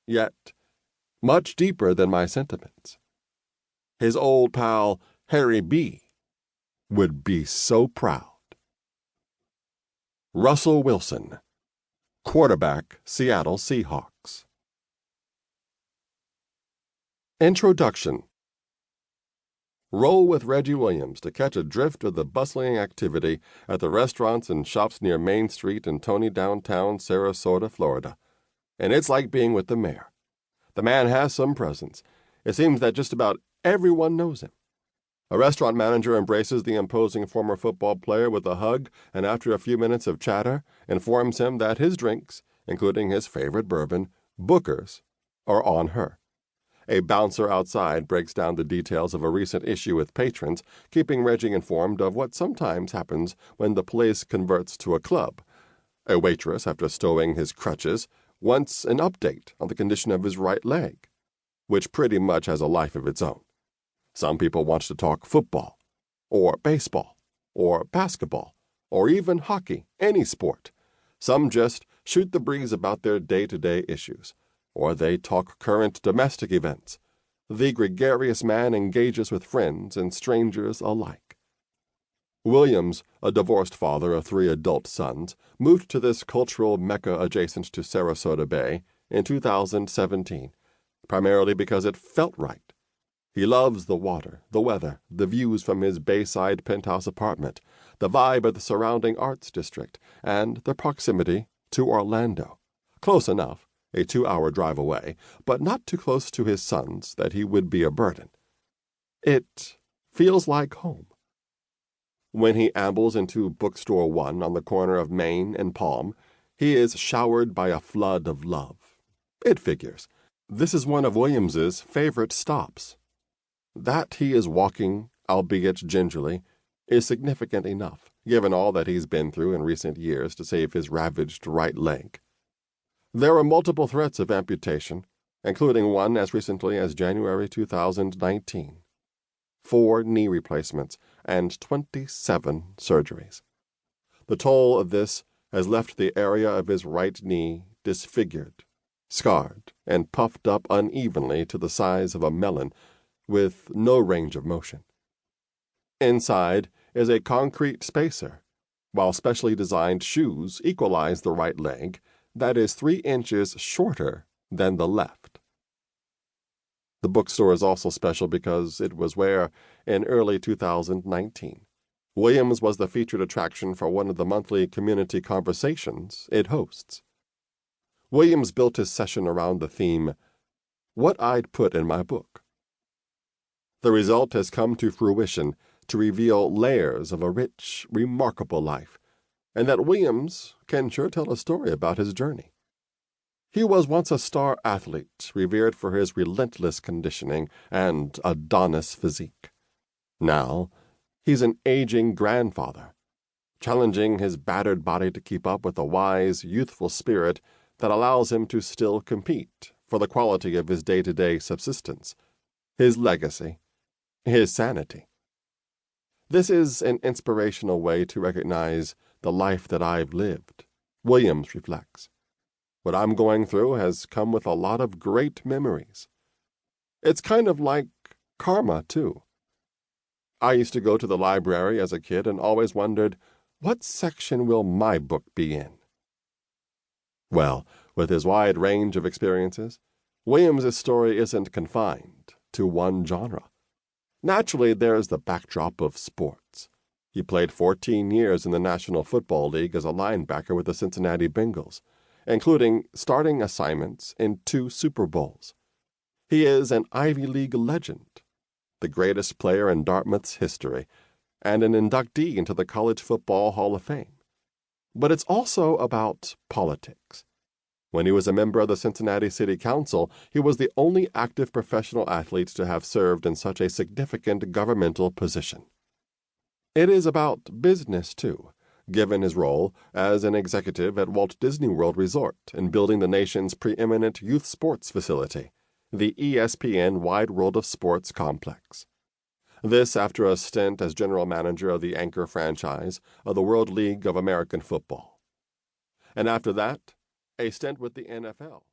yet much deeper than my sentiments. His old pal, Harry B., would be so proud. Russell Wilson, quarterback, Seattle Seahawks. Introduction. Roll with Reggie Williams to catch a drift of the bustling activity at the restaurants and shops near Main Street in Tony downtown Sarasota, Florida. And it's like being with the mayor. The man has some presence. It seems that just about everyone knows him. A restaurant manager embraces the imposing former football player with a hug and after a few minutes of chatter informs him that his drinks, including his favorite bourbon, Booker's, are on her. A bouncer outside breaks down the details of a recent issue with patrons, keeping Reggie informed of what sometimes happens when the place converts to a club. A waitress, after stowing his crutches, wants an update on the condition of his right leg, which pretty much has a life of its own. Some people want to talk football, or baseball, or basketball, or even hockey, any sport. Some just shoot the breeze about their day-to-day issues, or they talk current domestic events. The gregarious man engages with friends and strangers alike. Williams, a divorced father of 3 adult sons, moved to this cultural mecca adjacent to Sarasota Bay in 2017, primarily because it felt right. He loves the water, the weather, the views from his Bayside penthouse apartment, the vibe of the surrounding arts district, and the proximity to Orlando. Close enough, a 2-hour drive away, but not too close to his sons that he would be a burden. It feels like home. When he ambles into Bookstore 1 on the corner of Main and Palm, he is showered by a flood of love. It figures. This is one of Williams's favorite stops. That he is walking, albeit gingerly, is significant enough, given all that he's been through in recent years to save his ravaged right leg. There are multiple threats of amputation, including one as recently as January 2019. 4 knee replacements and 27 surgeries. The toll of this has left the area of his right knee disfigured, scarred, and puffed up unevenly to the size of a melon, with no range of motion. Inside is a concrete spacer, while specially designed shoes equalize the right leg, that is 3 inches shorter than the left. The bookstore is also special because it was where, in early 2019, Williams was the featured attraction for one of the monthly community conversations it hosts. Williams built his session around the theme, "What I'd Put in My Book." The result has come to fruition to reveal layers of a rich, remarkable life, and that Williams can sure tell a story about his journey. He was once a star athlete, revered for his relentless conditioning and Adonis physique. Now, he's an aging grandfather, challenging his battered body to keep up with a wise, youthful spirit that allows him to still compete for the quality of his day-to-day subsistence, his legacy, his sanity. This is an inspirational way to recognize the life that I've lived, Williams reflects. What I'm going through has come with a lot of great memories. It's kind of like karma, too. I used to go to the library as a kid and always wondered, what section will my book be in? Well, with his wide range of experiences, Williams's story isn't confined to one genre. Naturally, there's the backdrop of sports. He played 14 years in the National Football League as a linebacker with the Cincinnati Bengals, including starting assignments in 2 Super Bowls. He is an Ivy League legend, the greatest player in Dartmouth's history, and an inductee into the College Football Hall of Fame. But it's also about politics. When he was a member of the Cincinnati City Council, he was the only active professional athlete to have served in such a significant governmental position. It is about business, too, given his role as an executive at Walt Disney World Resort in building the nation's preeminent youth sports facility, the ESPN Wide World of Sports complex. This after a stint as general manager of the anchor franchise of the World League of American Football. And after that, a stint with the NFL.